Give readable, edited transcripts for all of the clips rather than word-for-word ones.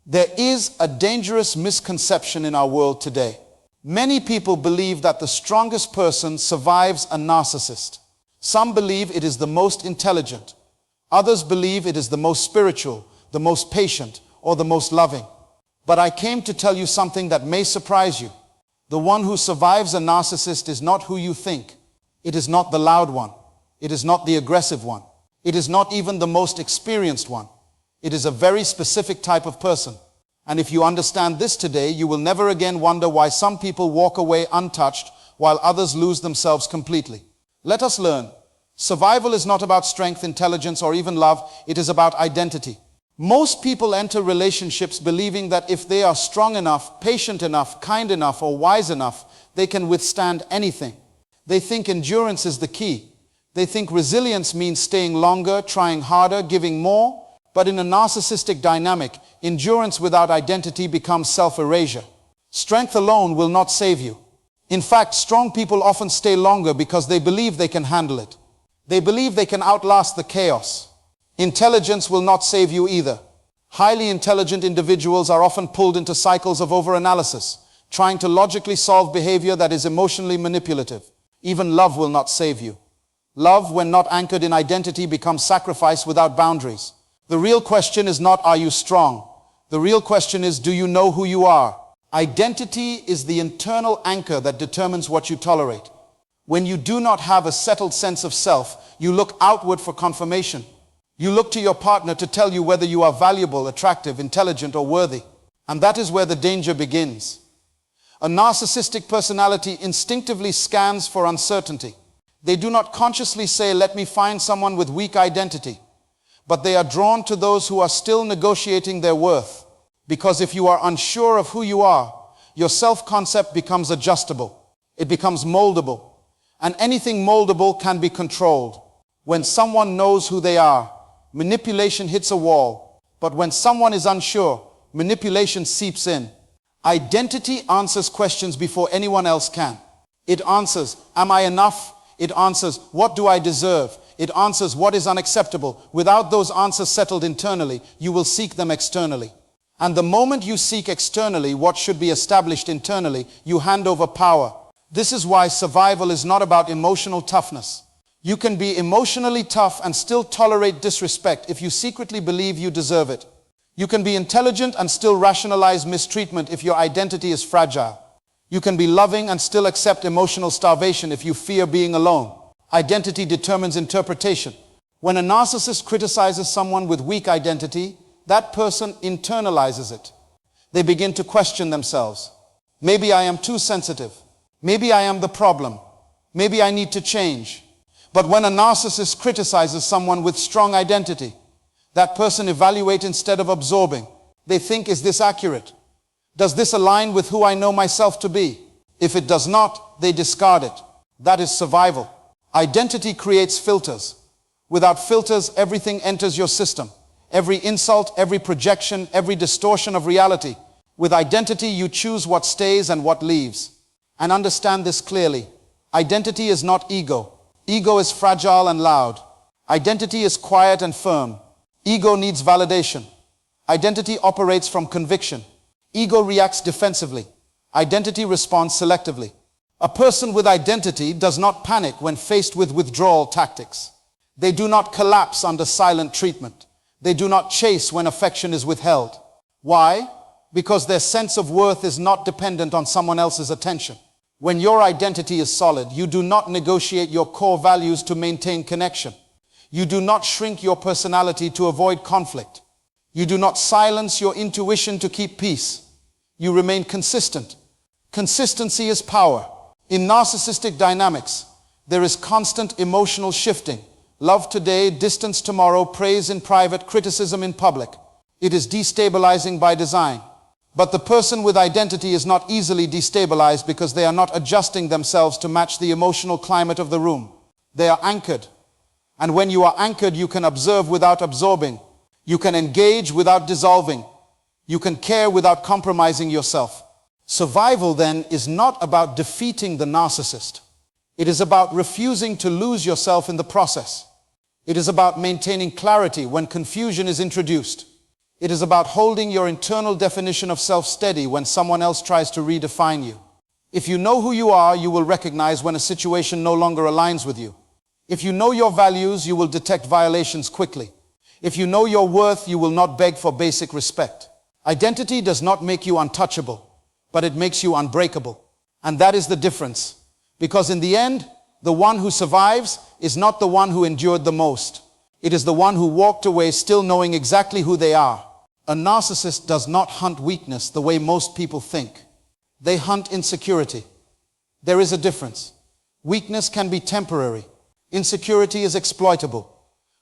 There is a dangerous misconception in our world today. Many people believe that the strongest person survives a narcissist. Some believe it is the most intelligent. Others believe it is the most spiritual, the most patient, or the most loving. But I came to tell you something that may surprise you. The one who survives a narcissist is not who you think. It is not the loud one. It is not the aggressive one. It is not even the most experienced one. It is a very specific type of person. And if you understand this today, you will never again wonder why some people walk away untouched while others lose themselves completely. Let us learn. Survival is not about strength, intelligence, or even love. It is about identity. Most people enter relationships believing that if they are strong enough, patient enough, kind enough, or wise enough, they can withstand anything. They think endurance is the key. They think resilience means staying longer, trying harder, giving more. But in a narcissistic dynamic, endurance without identity becomes self-erasure. Strength alone will not save you. In fact, strong people often stay longer because they believe they can handle it. They believe they can outlast the chaos. Intelligence will not save you either. Highly intelligent individuals are often pulled into cycles of overanalysis, trying to logically solve behavior that is emotionally manipulative. Even love will not save you. Love, when not anchored in identity, becomes sacrifice without boundaries. The real question is not, are you strong? The real question is, do you know who you are? Identity is the internal anchor that determines what you tolerate. When you do not have a settled sense of self, you look outward for confirmation. You look to your partner to tell you whether you are valuable, attractive, intelligent, or worthy. And that is where the danger begins. A narcissistic personality instinctively scans for uncertainty. They do not consciously say, let me find someone with weak identity. But they are drawn to those who are still negotiating their worth. Because if you are unsure of who you are, your self-concept becomes adjustable. It becomes moldable. And anything moldable can be controlled. When someone knows who they are, manipulation hits a wall. But when someone is unsure, manipulation seeps in. Identity answers questions before anyone else can. It answers, am I enough? It answers, what do I deserve? It answers what is unacceptable. Without those answers settled internally, you will seek them externally. And the moment you seek externally what should be established internally, you hand over power. This is why survival is not about emotional toughness. You can be emotionally tough and still tolerate disrespect if you secretly believe you deserve it. You can be intelligent and still rationalize mistreatment if your identity is fragile. You can be loving and still accept emotional starvation if you fear being alone. Identity determines interpretation. When a narcissist criticizes someone with weak identity, that person internalizes it. They begin to question themselves. Maybe I am too sensitive. Maybe I am the problem. Maybe I need to change. But when a narcissist criticizes someone with strong identity, that person evaluates instead of absorbing. They think, is this accurate? Does this align with who I know myself to be? If it does not, they discard it. That is survival. Identity creates filters. Without filters, everything enters your system. Every insult, every projection, every distortion of reality. With identity, you choose what stays and what leaves. And understand this clearly. Identity is not ego. Ego is fragile and loud. Identity is quiet and firm. Ego needs validation. Identity operates from conviction. Ego reacts defensively. Identity responds selectively. A person with identity does not panic when faced with withdrawal tactics. They do not collapse under silent treatment. They do not chase when affection is withheld. Why? Because their sense of worth is not dependent on someone else's attention. When your identity is solid, you do not negotiate your core values to maintain connection. You do not shrink your personality to avoid conflict. You do not silence your intuition to keep peace. You remain consistent. Consistency is power. In narcissistic dynamics, there is constant emotional shifting. Love today, distance tomorrow, praise in private, criticism in public. It is destabilizing by design. But the person with identity is not easily destabilized because they are not adjusting themselves to match the emotional climate of the room. They are anchored. And when you are anchored, you can observe without absorbing. You can engage without dissolving. You can care without compromising yourself. Survival, then, is not about defeating the narcissist. It is about refusing to lose yourself in the process. It is about maintaining clarity when confusion is introduced. It is about holding your internal definition of self steady when someone else tries to redefine you. If you know who you are, you will recognize when a situation no longer aligns with you. If you know your values, you will detect violations quickly. If you know your worth, you will not beg for basic respect. Identity does not make you untouchable, but it makes you unbreakable. And that is the difference. Because in the end, the one who survives is not the one who endured the most. It is the one who walked away still knowing exactly who they are. A narcissist does not hunt weakness the way most people think. They hunt insecurity. There is a difference. Weakness can be temporary. Insecurity is exploitable.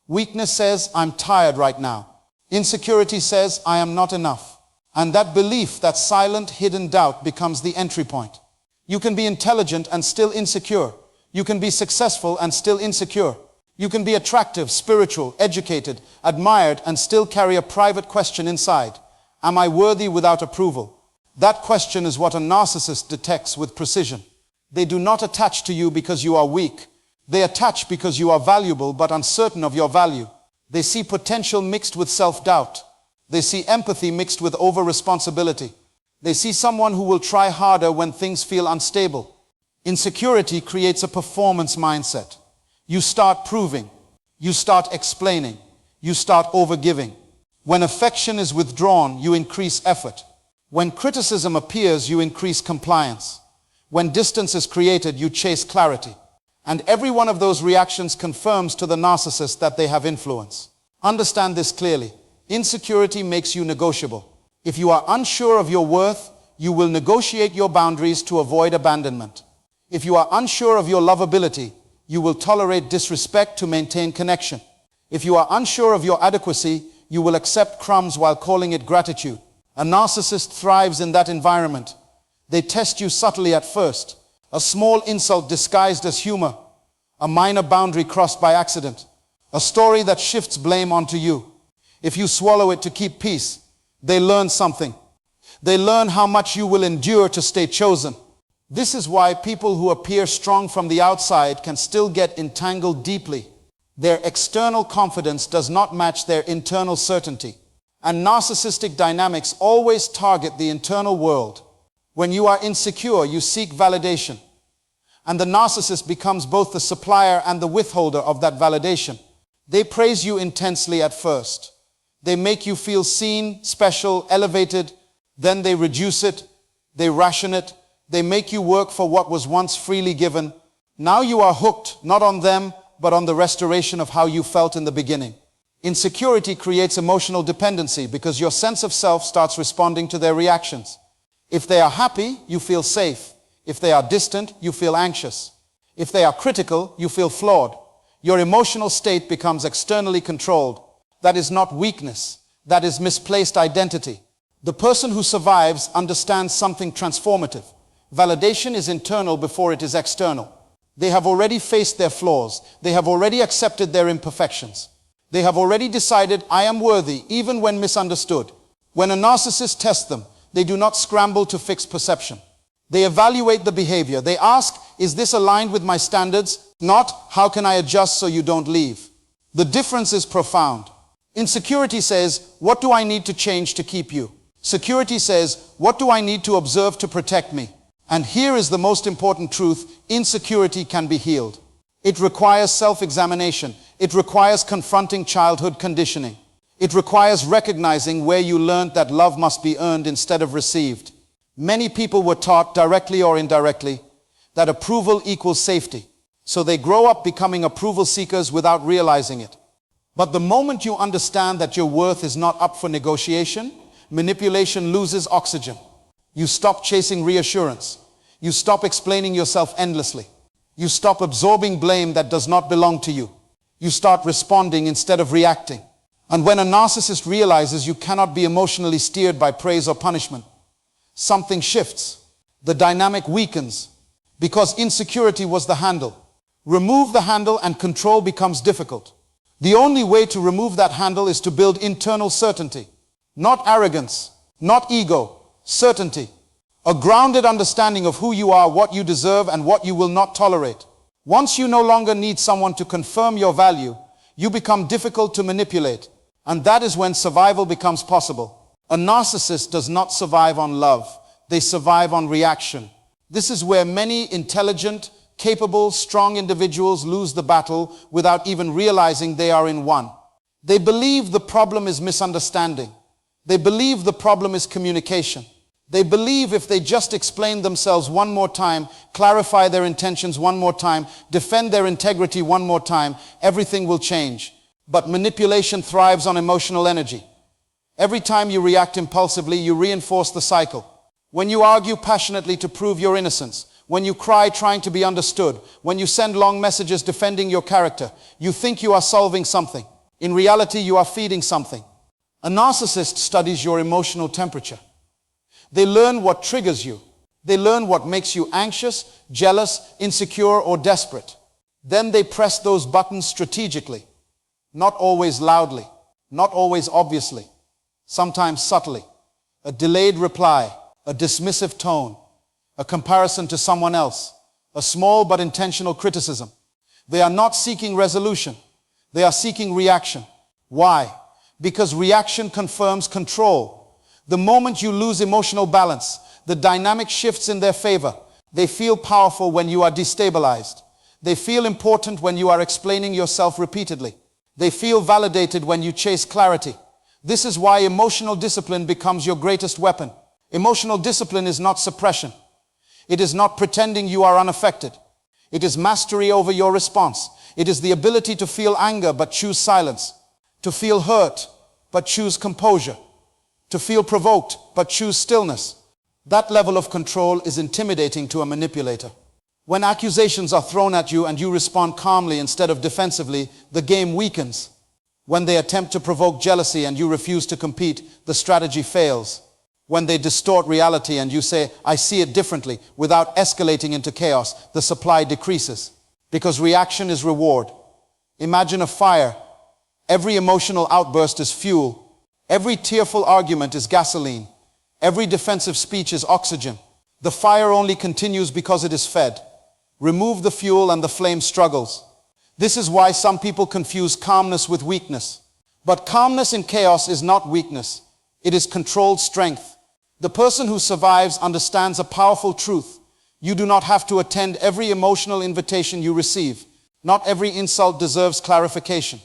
Weakness says, I'm tired right now. Insecurity says, I am not enough. And that belief, that silent, hidden doubt becomes the entry point. You can be intelligent and still insecure. You can be successful and still insecure. You can be attractive, spiritual, educated, admired, and still carry a private question inside. Am I worthy without approval? That question is what a narcissist detects with precision. They do not attach to you because you are weak. They attach because you are valuable but uncertain of your value. They see potential mixed with self-doubt. They see empathy mixed with over-responsibility. They see someone who will try harder when things feel unstable. Insecurity creates a performance mindset. You start proving. You start explaining. You start overgiving. When affection is withdrawn, you increase effort. When criticism appears, you increase compliance. When distance is created, you chase clarity. And every one of those reactions confirms to the narcissist that they have influence. Understand this clearly. Insecurity makes you negotiable. If you are unsure of your worth, you will negotiate your boundaries to avoid abandonment. If you are unsure of your lovability, you will tolerate disrespect to maintain connection. If you are unsure of your adequacy, you will accept crumbs while calling it gratitude. A narcissist thrives in that environment. They test you subtly at first. A small insult disguised as humor. A minor boundary crossed by accident. A story that shifts blame onto you. If you swallow it to keep peace, they learn something. They learn how much you will endure to stay chosen. This is why people who appear strong from the outside can still get entangled deeply. Their external confidence does not match their internal certainty. And narcissistic dynamics always target the internal world. When you are insecure, you seek validation. And the narcissist becomes both the supplier and the withholder of that validation. They praise you intensely at first. They make you feel seen, special, elevated. Then they reduce it. They ration it. They make you work for what was once freely given. Now you are hooked, not on them, but on the restoration of how you felt in the beginning. Insecurity creates emotional dependency because your sense of self starts responding to their reactions. If they are happy, you feel safe. If they are distant, you feel anxious. If they are critical, you feel flawed. Your emotional state becomes externally controlled. That is not weakness. That is misplaced identity. The person who survives understands something transformative. Validation is internal before it is external. They have already faced their flaws. They have already accepted their imperfections. They have already decided, I am worthy, even when misunderstood. When a narcissist tests them, they do not scramble to fix perception. They evaluate the behavior. They ask, is this aligned with my standards? Not, how can I adjust so you don't leave? The difference is profound. Insecurity says, what do I need to change to keep you? Security says, what do I need to observe to protect me? And here is the most important truth, insecurity can be healed. It requires self-examination. It requires confronting childhood conditioning. It requires recognizing where you learned that love must be earned instead of received. Many people were taught, directly or indirectly, that approval equals safety. So they grow up becoming approval seekers without realizing it. But the moment you understand that your worth is not up for negotiation, manipulation loses oxygen. You stop chasing reassurance. You stop explaining yourself endlessly. You stop absorbing blame that does not belong to you. You start responding instead of reacting. And when a narcissist realizes you cannot be emotionally steered by praise or punishment, something shifts. The dynamic weakens because insecurity was the handle. Remove the handle and control becomes difficult. The only way to remove that handle is to build internal certainty. Not arrogance, not ego, certainty. A grounded understanding of who you are, what you deserve, and what you will not tolerate. Once you no longer need someone to confirm your value, you become difficult to manipulate. And that is when survival becomes possible. A narcissist does not survive on love. They survive on reaction. This is where many intelligent, capable, strong individuals lose the battle without even realizing they are in one. They believe the problem is misunderstanding. They believe the problem is communication. They believe if they just explain themselves one more time, clarify their intentions one more time, defend their integrity one more time, everything will change. But manipulation thrives on emotional energy. Every time you react impulsively, you reinforce the cycle. When you argue passionately to prove your innocence, when you cry trying to be understood, when you send long messages defending your character, you think you are solving something. In reality, you are feeding something. A narcissist studies your emotional temperature. They learn what triggers you. They learn what makes you anxious, jealous, insecure, or desperate. Then they press those buttons strategically. Not always loudly, not always obviously, sometimes subtly. A delayed reply, a dismissive tone, a comparison to someone else, a small but intentional criticism. They are not seeking resolution. They are seeking reaction. Why? Because reaction confirms control. The moment you lose emotional balance, the dynamic shifts in their favor. They feel powerful when you are destabilized. They feel important when you are explaining yourself repeatedly. They feel validated when you chase clarity. This is why emotional discipline becomes your greatest weapon. Emotional discipline is not suppression. It is not pretending you are unaffected. It is mastery over your response. It is the ability to feel anger but choose silence, to feel hurt but choose composure, to feel provoked but choose stillness. That level of control is intimidating to a manipulator. When accusations are thrown at you and you respond calmly instead of defensively, the game weakens. When they attempt to provoke jealousy and you refuse to compete, the strategy fails. When they distort reality and you say, "I see it differently," without escalating into chaos, the supply decreases. Because reaction is reward. Imagine a fire. Every emotional outburst is fuel. Every tearful argument is gasoline. Every defensive speech is oxygen. The fire only continues because it is fed. Remove the fuel and the flame struggles. This is why some people confuse calmness with weakness. But calmness in chaos is not weakness. It is controlled strength. The person who survives understands a powerful truth. You do not have to attend every emotional invitation you receive. Not every insult deserves clarification.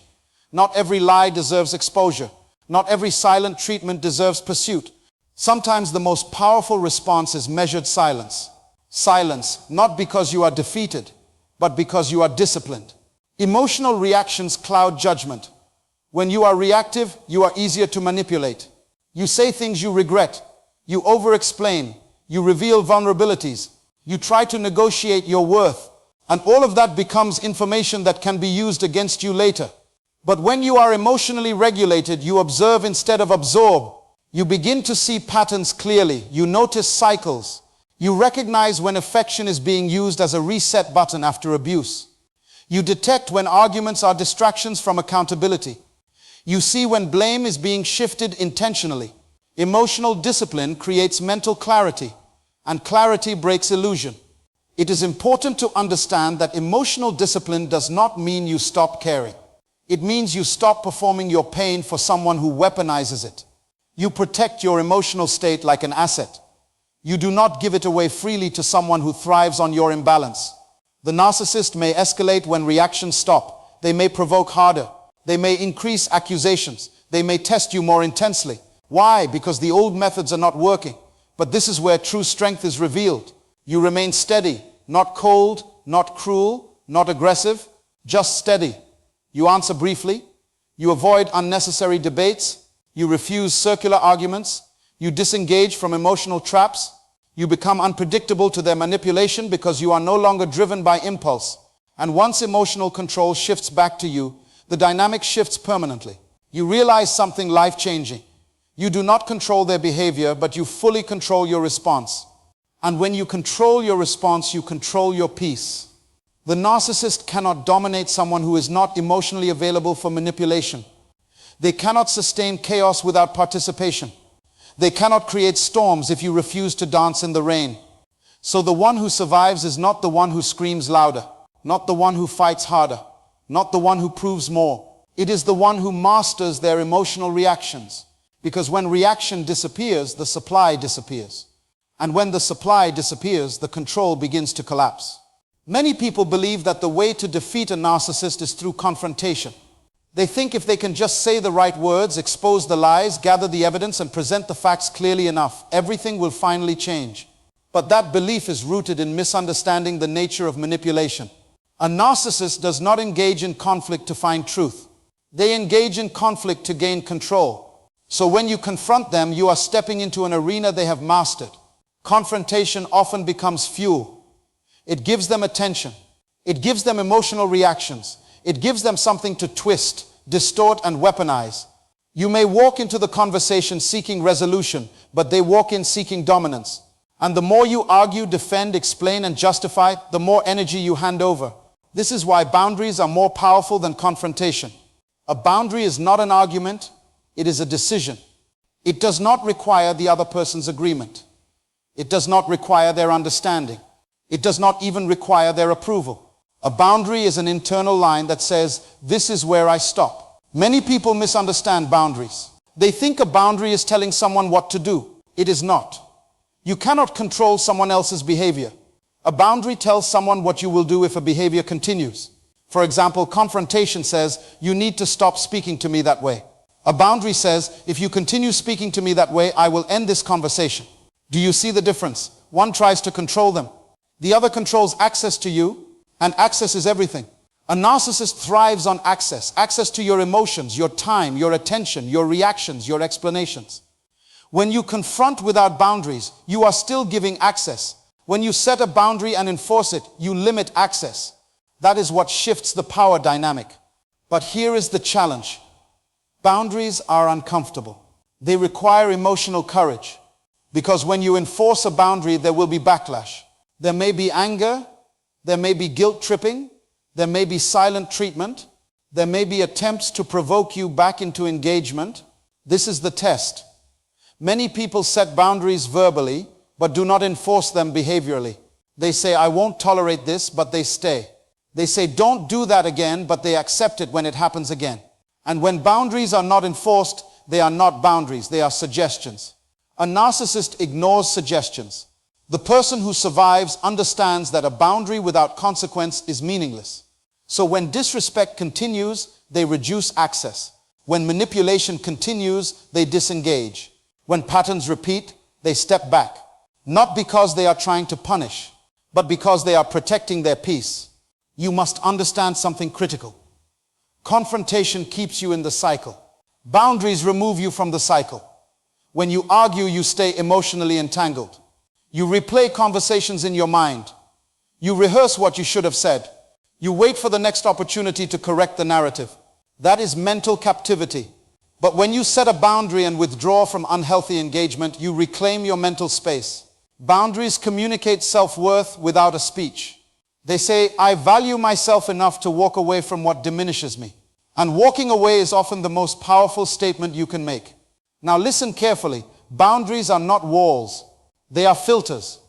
Not every lie deserves exposure. Not every silent treatment deserves pursuit. Sometimes the most powerful response is measured silence. Silence, not because you are defeated, but because you are disciplined. Emotional reactions cloud judgment. When you are reactive, you are easier to manipulate. You say things you regret. You over-explain. You reveal vulnerabilities. You try to negotiate your worth. And all of that becomes information that can be used against you later. But when you are emotionally regulated, you observe instead of absorb. You begin to see patterns clearly. You notice cycles. You recognize when affection is being used as a reset button after abuse. You detect when arguments are distractions from accountability. You see when blame is being shifted intentionally. Emotional discipline creates mental clarity, and clarity breaks illusion. It is important to understand that emotional discipline does not mean you stop caring. It means you stop performing your pain for someone who weaponizes it. You protect your emotional state like an asset. You do not give it away freely to someone who thrives on your imbalance. The narcissist may escalate when reactions stop. They may provoke harder. They may increase accusations. They may test you more intensely. Why? Because the old methods are not working. But this is where true strength is revealed. You remain steady, not cold, not cruel, not aggressive, just steady. You answer briefly. You avoid unnecessary debates. You refuse circular arguments. You disengage from emotional traps. You become unpredictable to their manipulation because you are no longer driven by impulse. And once emotional control shifts back to you, the dynamic shifts permanently. You realize something life-changing. You do not control their behavior, but you fully control your response. And when you control your response, you control your peace. The narcissist cannot dominate someone who is not emotionally available for manipulation. They cannot sustain chaos without participation. They cannot create storms if you refuse to dance in the rain. So the one who survives is not the one who screams louder, not the one who fights harder, not the one who proves more. It is the one who masters their emotional reactions. Because when reaction disappears, the supply disappears. And when the supply disappears, the control begins to collapse. Many people believe that the way to defeat a narcissist is through confrontation. They think if they can just say the right words, expose the lies, gather the evidence, and present the facts clearly enough, everything will finally change. But that belief is rooted in misunderstanding the nature of manipulation. A narcissist does not engage in conflict to find truth. They engage in conflict to gain control. So when you confront them, you are stepping into an arena they have mastered. Confrontation often becomes fuel. It gives them attention. It gives them emotional reactions. It gives them something to twist, distort, and weaponize. You may walk into the conversation seeking resolution, but they walk in seeking dominance. And the more you argue, defend, explain, and justify, the more energy you hand over. This is why boundaries are more powerful than confrontation. A boundary is not an argument, it is a decision. It does not require the other person's agreement. It does not require their understanding. It does not even require their approval. A boundary is an internal line that says, this is where I stop. Many people misunderstand boundaries. They think a boundary is telling someone what to do. It is not. You cannot control someone else's behavior. A boundary tells someone what you will do if a behavior continues. For example, confrontation says, you need to stop speaking to me that way. A boundary says, if you continue speaking to me that way, I will end this conversation. Do you see the difference? One tries to control them. The other controls access to you, and access is everything. A narcissist thrives on access. Access to your emotions, your time, your attention, your reactions, your explanations. When you confront without boundaries, you are still giving access. When you set a boundary and enforce it, you limit access. That is what shifts the power dynamic. But here is the challenge. Boundaries are uncomfortable. They require emotional courage. Because when you enforce a boundary, there will be backlash. There may be anger. There may be guilt tripping. There may be silent treatment. There may be attempts to provoke you back into engagement. This is the test. Many people set boundaries verbally, but do not enforce them behaviorally. They say, I won't tolerate this, but they stay. They say, don't do that again, but they accept it when it happens again. And when boundaries are not enforced, they are not boundaries, they are suggestions. A narcissist ignores suggestions. The person who survives understands that a boundary without consequence is meaningless. So when disrespect continues, they reduce access. When manipulation continues, they disengage. When patterns repeat, they step back. Not because they are trying to punish, but because they are protecting their peace. You must understand something critical. Confrontation keeps you in the cycle. Boundaries remove you from the cycle. When you argue, you stay emotionally entangled. You replay conversations in your mind. You rehearse what you should have said. You wait for the next opportunity to correct the narrative. That is mental captivity. But when you set a boundary and withdraw from unhealthy engagement, you reclaim your mental space. Boundaries communicate self-worth without a speech. They say, I value myself enough to walk away from what diminishes me. And walking away is often the most powerful statement you can make. Now listen carefully. Boundaries are not walls. They are filters.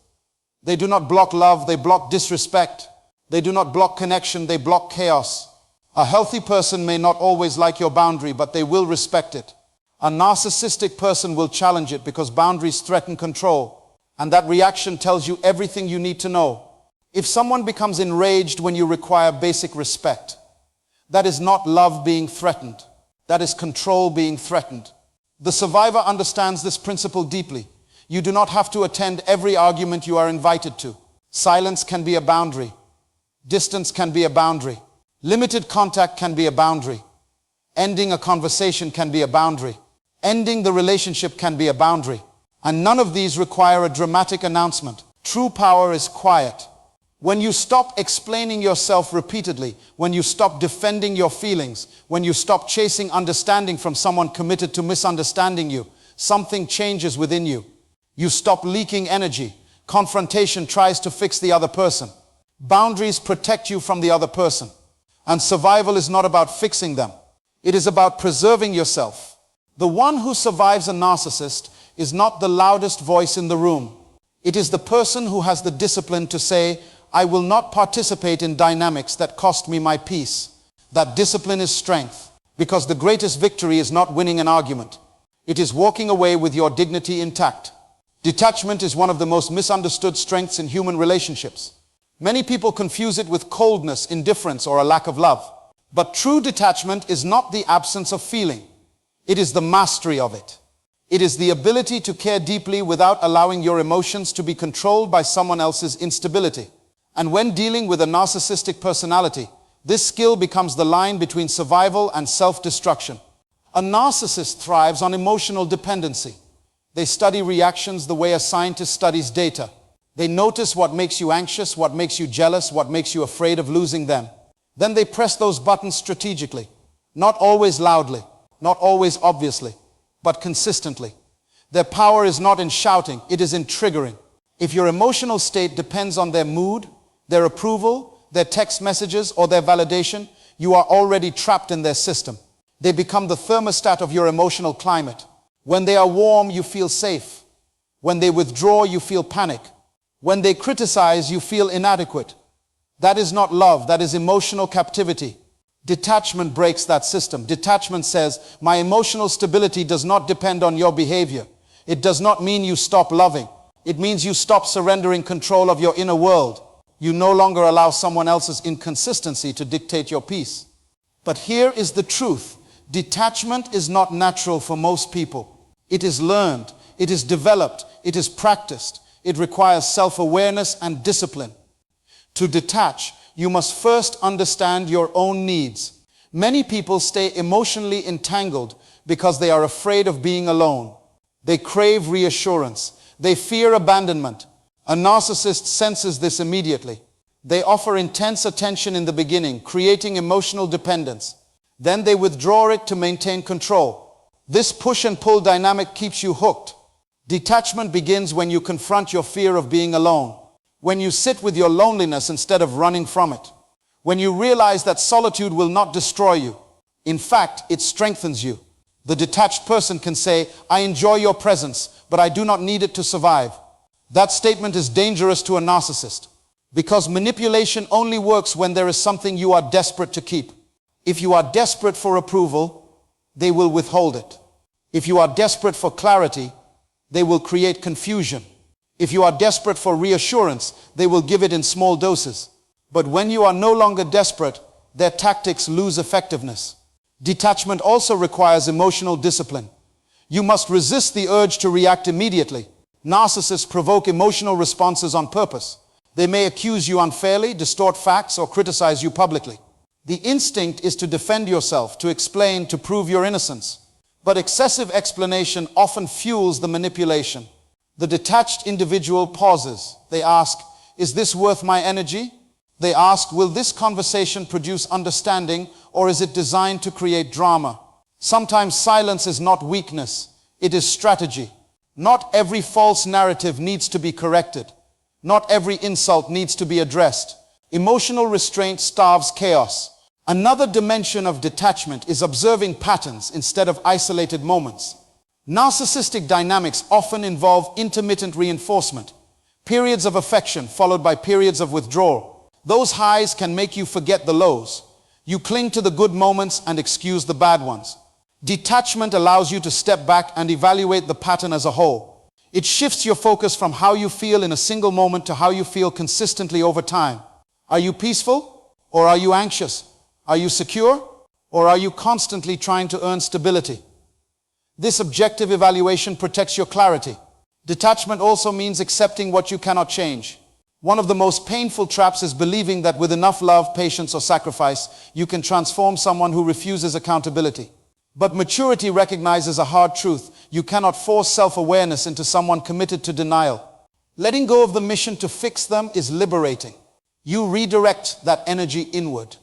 They do not block love, they block disrespect. They do not block connection, they block chaos. A healthy person may not always like your boundary, but they will respect it. A narcissistic person will challenge it because boundaries threaten control. And that reaction tells you everything you need to know. If someone becomes enraged when you require basic respect, that is not love being threatened. That is control being threatened. The survivor understands this principle deeply. You do not have to attend every argument you are invited to. Silence can be a boundary. Distance can be a boundary. Limited contact can be a boundary. Ending a conversation can be a boundary. Ending the relationship can be a boundary. And none of these require a dramatic announcement. True power is quiet. When you stop explaining yourself repeatedly, when you stop defending your feelings, when you stop chasing understanding from someone committed to misunderstanding you, something changes within you. You stop leaking energy. Confrontation tries to fix the other person. Boundaries protect you from the other person. And survival is not about fixing them. It is about preserving yourself. The one who survives a narcissist is not the loudest voice in the room. It is the person who has the discipline to say, I will not participate in dynamics that cost me my peace. That discipline is strength. Because the greatest victory is not winning an argument. It is walking away with your dignity intact. Detachment is one of the most misunderstood strengths in human relationships. Many people confuse it with coldness, indifference, or a lack of love. But true detachment is not the absence of feeling. It is the mastery of it. It is the ability to care deeply without allowing your emotions to be controlled by someone else's instability. And when dealing with a narcissistic personality, this skill becomes the line between survival and self-destruction. A narcissist thrives on emotional dependency. They study reactions the way a scientist studies data. They notice what makes you anxious, what makes you jealous, what makes you afraid of losing them. Then they press those buttons strategically, not always loudly, not always obviously, but consistently. Their power is not in shouting, it is in triggering. If your emotional state depends on their mood, their approval, their text messages, or their validation, you are already trapped in their system. They become the thermostat of your emotional climate. When they are warm, you feel safe. When they withdraw, you feel panic. When they criticize, you feel inadequate. That is not love, that is emotional captivity. Detachment breaks that system. Detachment says, my emotional stability does not depend on your behavior. It does not mean you stop loving. It means you stop surrendering control of your inner world. You no longer allow someone else's inconsistency to dictate your peace. But here is the truth. Detachment is not natural for most people. It is learned, it is developed, it is practiced. It requires self-awareness and discipline. To detach, you must first understand your own needs. Many people stay emotionally entangled because they are afraid of being alone. They crave reassurance. They fear abandonment. A narcissist senses this immediately. They offer intense attention in the beginning, creating emotional dependence. Then they withdraw it to maintain control. This push and pull dynamic keeps you hooked. Detachment begins when you confront your fear of being alone. When you sit with your loneliness instead of running from it. When you realize that solitude will not destroy you. In fact, it strengthens you. The detached person can say, I enjoy your presence, but I do not need it to survive. That statement is dangerous to a narcissist. Because manipulation only works when there is something you are desperate to keep. If you are desperate for approval, they will withhold it. If you are desperate for clarity, they will create confusion. If you are desperate for reassurance, they will give it in small doses. But when you are no longer desperate, their tactics lose effectiveness. Detachment also requires emotional discipline. You must resist the urge to react immediately. Narcissists provoke emotional responses on purpose. They may accuse you unfairly, distort facts, or criticize you publicly. The instinct is to defend yourself, to explain, to prove your innocence. But excessive explanation often fuels the manipulation. The detached individual pauses. They ask, is this worth my energy? They ask, will this conversation produce understanding, or is it designed to create drama? Sometimes silence is not weakness, it is strategy. Not every false narrative needs to be corrected. Not every insult needs to be addressed. Emotional restraint starves chaos. Another dimension of detachment is observing patterns instead of isolated moments. Narcissistic dynamics often involve intermittent reinforcement, periods of affection followed by periods of withdrawal. Those highs can make you forget the lows. You cling to the good moments and excuse the bad ones. Detachment allows you to step back and evaluate the pattern as a whole. It shifts your focus from how you feel in a single moment to how you feel consistently over time. Are you peaceful or are you anxious? Are you secure or are you constantly trying to earn stability? This objective evaluation protects your clarity. Detachment also means accepting what you cannot change. One of the most painful traps is believing that with enough love, patience, or sacrifice, you can transform someone who refuses accountability. But maturity recognizes a hard truth. You cannot force self-awareness into someone committed to denial. Letting go of the mission to fix them is liberating. You redirect that energy inward.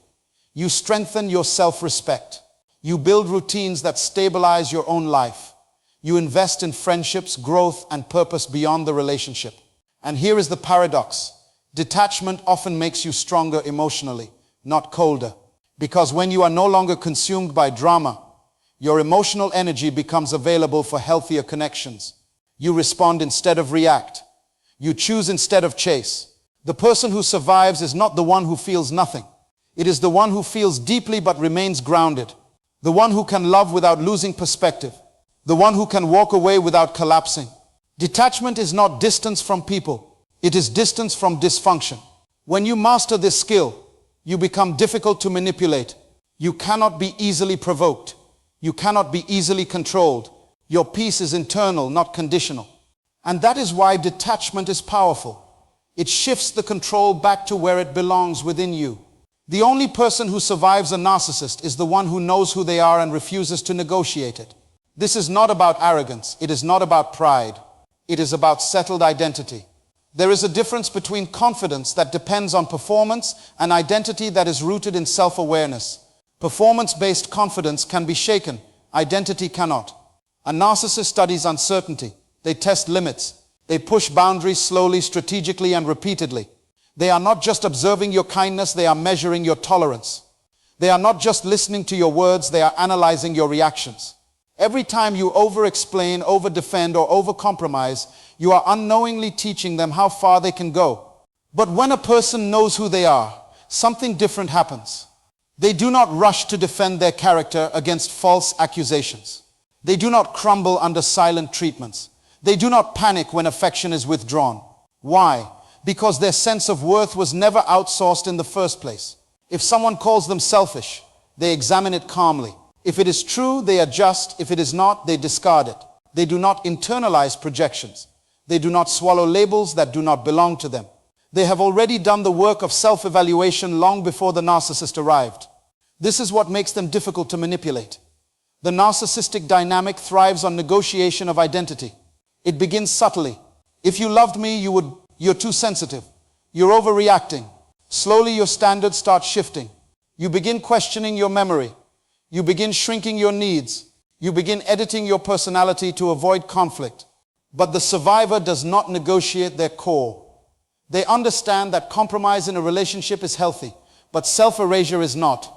You strengthen your self-respect. You build routines that stabilize your own life. You invest in friendships, growth, and purpose beyond the relationship. And here is the paradox. Detachment often makes you stronger emotionally, not colder. Because when you are no longer consumed by drama, your emotional energy becomes available for healthier connections. You respond instead of react. You choose instead of chase. The person who survives is not the one who feels nothing. It is the one who feels deeply but remains grounded. the one who can love without losing perspective, the one who can walk away without collapsing. Detachment is not distance from people, it is distance from dysfunction. When you master this skill, you become difficult to manipulate. You cannot be easily provoked. You cannot be easily controlled. Your peace is internal, not conditional. And that is why detachment is powerful. It shifts the control back to where it belongs within you. The only person who survives a narcissist is the one who knows who they are and refuses to negotiate it. This is not about arrogance. It is not about pride. It is about settled identity. There is a difference between confidence that depends on performance and identity that is rooted in self-awareness. Performance-based confidence can be shaken. Identity cannot. A narcissist studies uncertainty. They test limits. They push boundaries slowly, strategically, and repeatedly. They are not just observing your kindness, they are measuring your tolerance. They are not just listening to your words, they are analyzing your reactions. Every time you over-explain, over-defend, or over-compromise, you are unknowingly teaching them how far they can go. But when a person knows who they are, something different happens. They do not rush to defend their character against false accusations. They do not crumble under silent treatments. They do not panic when affection is withdrawn. Why? Because their sense of worth was never outsourced in the first place. If someone calls them selfish, they examine it calmly. If it is true, they adjust. If it is not, they discard it. They do not internalize projections. They do not swallow labels that do not belong to them. They have already done the work of self-evaluation long before the narcissist arrived. This is what makes them difficult to manipulate. The narcissistic dynamic thrives on negotiation of identity. It begins subtly. If you loved me, you're too sensitive. You're overreacting. Slowly your standards start shifting. You begin questioning your memory. You begin shrinking your needs. You begin editing your personality to avoid conflict. But the survivor does not negotiate their core. They understand that compromise in a relationship is healthy, but self-erasure is not.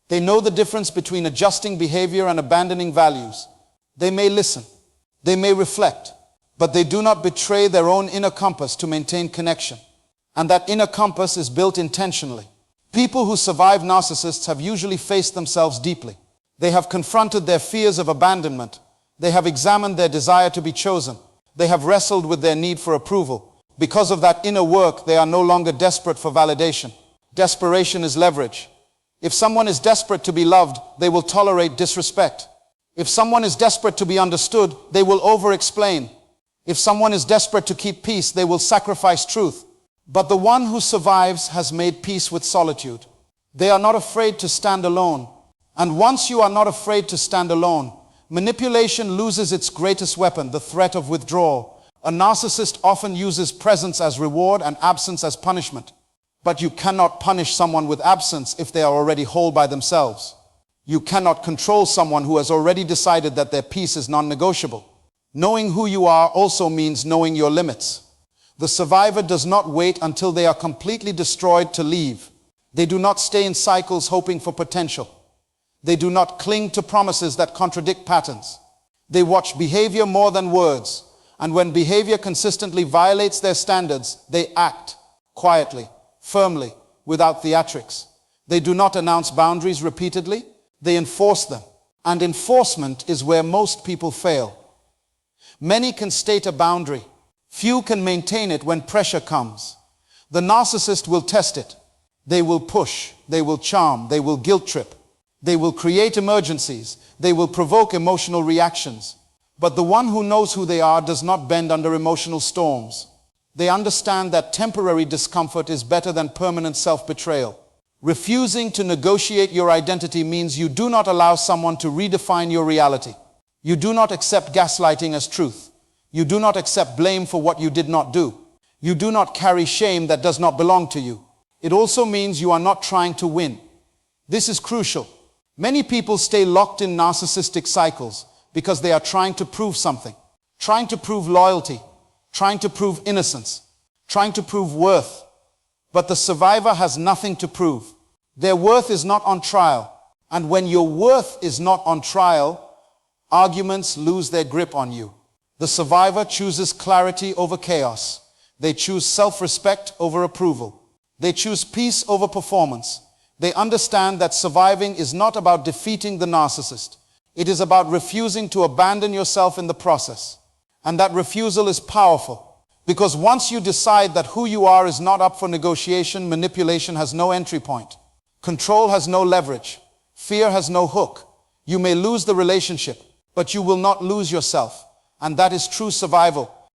They know the difference between adjusting behavior and abandoning values. They may listen. They may reflect. But they do not betray their own inner compass to maintain connection. And that inner compass is built intentionally. People who survive narcissists have usually faced themselves deeply. They have confronted their fears of abandonment. They have examined their desire to be chosen. They have wrestled with their need for approval. Because of that inner work, they are no longer desperate for validation. Desperation is leverage. If someone is desperate to be loved, they will tolerate disrespect. If someone is desperate to be understood, they will over-explain. If someone is desperate to keep peace, they will sacrifice truth. But the one who survives has made peace with solitude. They are not afraid to stand alone. And once you are not afraid to stand alone, manipulation loses its greatest weapon, the threat of withdrawal. A narcissist often uses presence as reward and absence as punishment. But you cannot punish someone with absence if they are already whole by themselves. You cannot control someone who has already decided that their peace is non-negotiable. Knowing who you are also means knowing your limits. The survivor does not wait until they are completely destroyed to leave. They do not stay in cycles hoping for potential. They do not cling to promises that contradict patterns. They watch behavior more than words. And when behavior consistently violates their standards, they act quietly, firmly, without theatrics. They do not announce boundaries repeatedly. They enforce them. And enforcement is where most people fail. Many can state a boundary. Few can maintain it when pressure comes. The narcissist will test it. They will push. They will charm. They will guilt trip. They will create emergencies. They will provoke emotional reactions. But the one who knows who they are does not bend under emotional storms. They understand that temporary discomfort is better than permanent self-betrayal. Refusing to negotiate your identity means you do not allow someone to redefine your reality. You do not accept gaslighting as truth. You do not accept blame for what you did not do. You do not carry shame that does not belong to you. It also means you are not trying to win. This is crucial. Many people stay locked in narcissistic cycles because they are trying to prove something, trying to prove loyalty, trying to prove innocence, trying to prove worth. But the survivor has nothing to prove. Their worth is not on trial. And when your worth is not on trial, arguments lose their grip on you. The survivor chooses clarity over chaos. They choose self-respect over approval. They choose peace over performance. They understand that surviving is not about defeating the narcissist. It is about refusing to abandon yourself in the process. And that refusal is powerful, because once you decide that who you are is not up for negotiation, manipulation has no entry point. Control has no leverage. Fear has no hook. You may lose the relationship, but you will not lose yourself. And that is true survival.